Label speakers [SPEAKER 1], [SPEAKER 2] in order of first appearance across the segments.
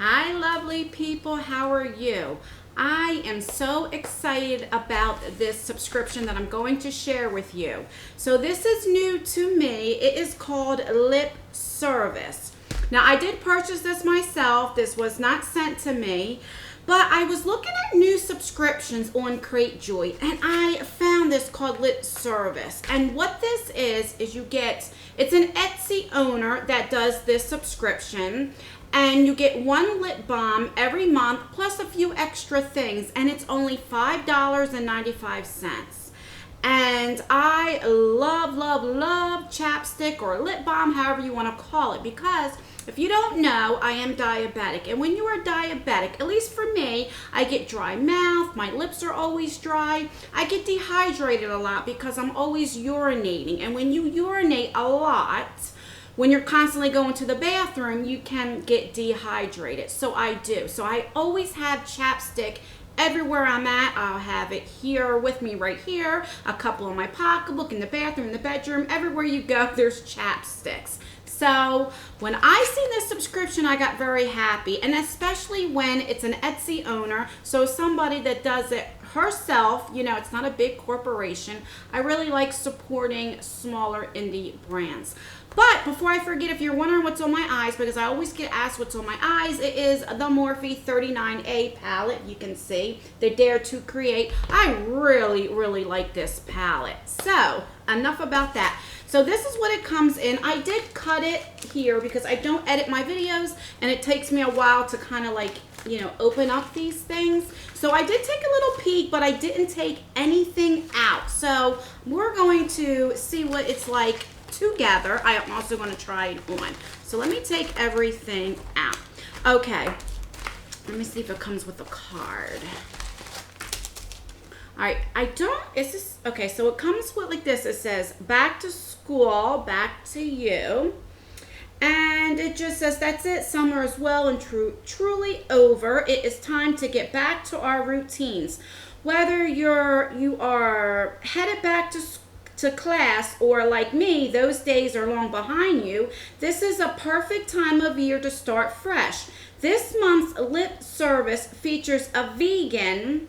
[SPEAKER 1] Hi, lovely people. How are you? I am so excited about this subscription that I'm going to share with you. So this is new to me. It is called Lip Service. Now, I did purchase this myself. This was not sent to me. But I was looking at new subscriptions on CREATEJOY, and I found this called Lip Service. And what this is you get, it's an Etsy owner that does this subscription, and you get one lip balm every month plus a few extra things, and it's only $5.95. And I love chapstick or lip balm, however you want to call it, because if you don't know, I am diabetic. And when you are diabetic, at least for me, I get dry mouth, my lips are always dry. I get dehydrated a lot because I'm always urinating. And when you urinate a lot, when you're constantly going to the bathroom, you can get dehydrated. So I do. So I always have chapstick everywhere I'm at. I'll have it here with me right here, a couple in my pocketbook, in the bathroom, in the bedroom. Everywhere you go, there's chapsticks. So when I seen this subscription, I got very happy, and especially when it's an Etsy owner, so somebody that does it herself, you know, it's not a big corporation. I really like supporting smaller indie brands. But before I forget, if you're wondering what's on my eyes, because I always get asked what's on my eyes, it is the Morphe 39A palette. You can see the Dare to Create. I really like this palette. So enough about that. So this is what it comes in. I did cut it here because I don't edit my videos, and it takes me a while to kind of like, you know, open up these things. So I did take a little peek, but I didn't take anything out. So we're going to see what it's like together. I am also going to try it on. So let me take everything out. Okay, let me see if it comes with a card. All right, is this, okay, so it comes with like this. It says, back to school, back to you. And it just says, that's it, summer is well and truly over. It is time to get back to our routines. Whether you are headed back to class, or like me, those days are long behind you, this is a perfect time of year to start fresh. This month's lip service features a vegan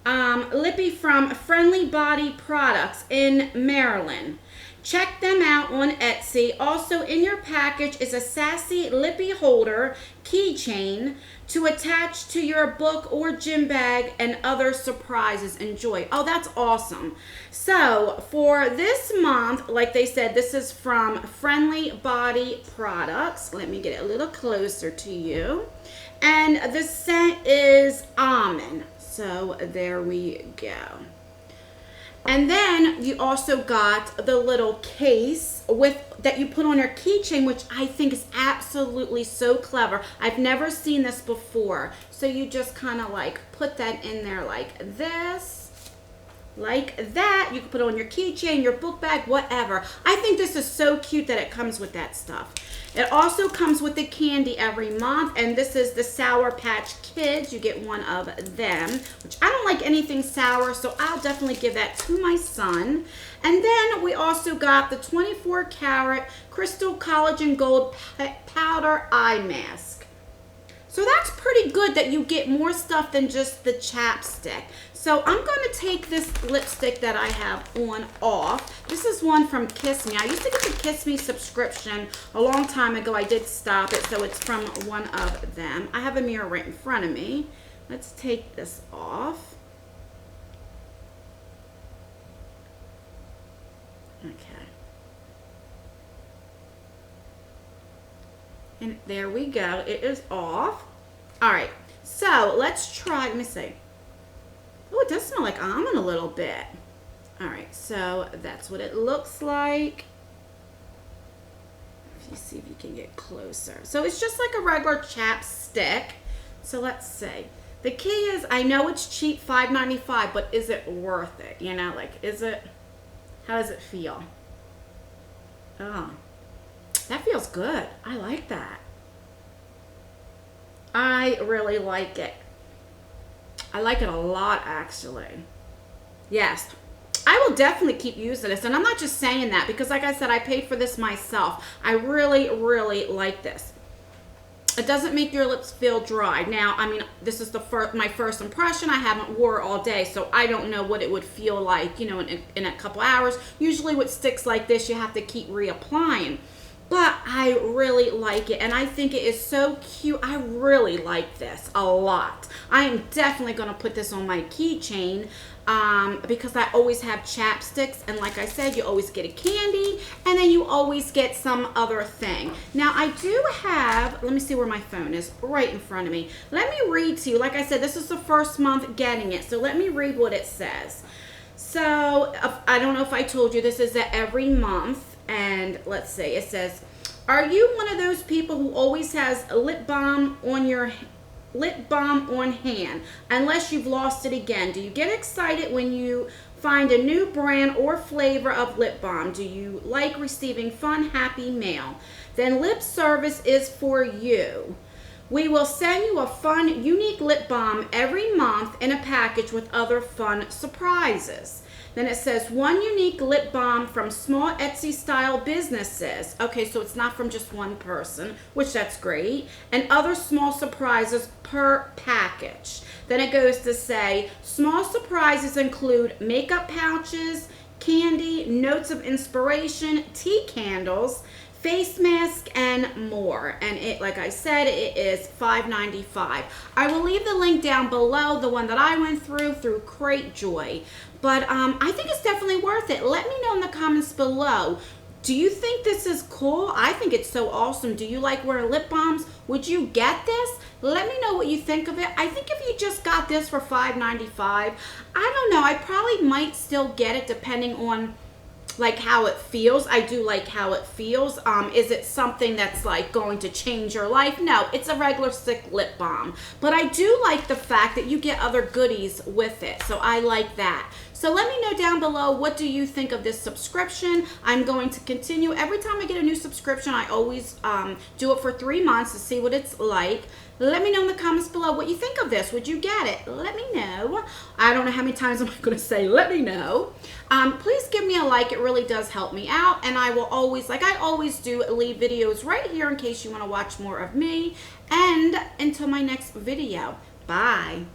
[SPEAKER 1] lippy from Friendly Body Products in Maryland. Check them out on Etsy. Also in your package is a sassy lippy holder keychain to attach to your book or gym bag, and other surprises. Enjoy. Oh, that's awesome. So for this month, like they said, this is from Friendly Body Products. Let me get it a little closer to you. And the scent is almond. So there we go. And then you also got the little case that you put on your keychain, which I think is absolutely so clever. I've never seen this before. So you just kind of like put that in there like this. Like that. You can put it on your keychain, your book bag, whatever. I think this is so cute that it comes with that stuff. It also comes with the candy every month, and this is the Sour Patch Kids. You get one of them, which I don't like anything sour, so I'll definitely give that to my son. And then we also got the 24 karat Crystal Collagen Gold Powder Eye Mask. So that's pretty good that you get more stuff than just the chapstick. So I'm going to take this lipstick that I have on off. This is one from Kiss Me. I used to get the Kiss Me subscription a long time ago. I did stop it, so it's from one of them. I have a mirror right in front of me. Let's take this off. Okay. And there we go. It is off. All right. So let's try. Let me see. Oh, it does smell like almond a little bit. All right. So that's what it looks like. If you see if you can get closer. So it's just like a regular chapstick. So let's see. The key is, I know it's cheap, $5.95, but is it worth it? You know, like, is it? How does it feel? Oh, that feels good. I like that. I really like it. I like it a lot, actually. Yes. I will definitely keep using this. And I'm not just saying that because, like I said, I paid for this myself. I really, really like this. it doesn't make your lips feel dry. Now, I mean, this is my first impression. I haven't wore it all day, so I don't know what it would feel like, you know, in a couple hours. Usually with sticks like this, you have to keep reapplying. But I really like it, and I think it is so cute. I really like this a lot. I am definitely going to put this on my keychain because I always have chapsticks, and like I said, you always get a candy, and then you always get some other thing. Now, I do have, let me see where my phone is, right in front of me. Let me read to you. Like I said, this is the first month getting it, so let me read what it says. So, I don't know if I told you, this is every month. And let's see, it says, are you one of those people who always has a lip balm on hand unless you've lost it again? Do you get excited when you find a new brand or flavor of lip balm? Do you like receiving fun, happy mail? Then Lip Service is for you. We will send you a fun, unique lip balm every month in a package with other fun surprises. Then it says one unique lip balm from small Etsy style businesses. Okay, so it's not from just one person, which that's great. And other small surprises per package. Then it goes to say small surprises include makeup pouches, candy, notes of inspiration, tea candles, face mask, and more. And it, like I said, it is $5.95. I will leave the link down below, the one that I went through CREATEJOY. But I think it's definitely worth it. Let me know in the comments below. Do you think this is cool? I think it's so awesome. Do you like wearing lip balms? Would you get this? Let me know what you think of it. I think if you just got this for $5.95, I don't know. I probably might still get it depending on like how it feels. I do like how it feels. Is it something that's like going to change your life? No, it's a regular stick lip balm. But I do like the fact that you get other goodies with it. So I like that. So let me know down below, what do you think of this subscription? I'm going to continue. Every time I get a new subscription, I always do it for 3 months to see what it's like. Let me know in the comments below what you think of this. Would you get it? Let me know. I don't know how many times I'm going to say let me know. Please give me a like. It really does help me out. And I will always, like I always do, leave videos right here in case you want to watch more of me. And until my next video. Bye.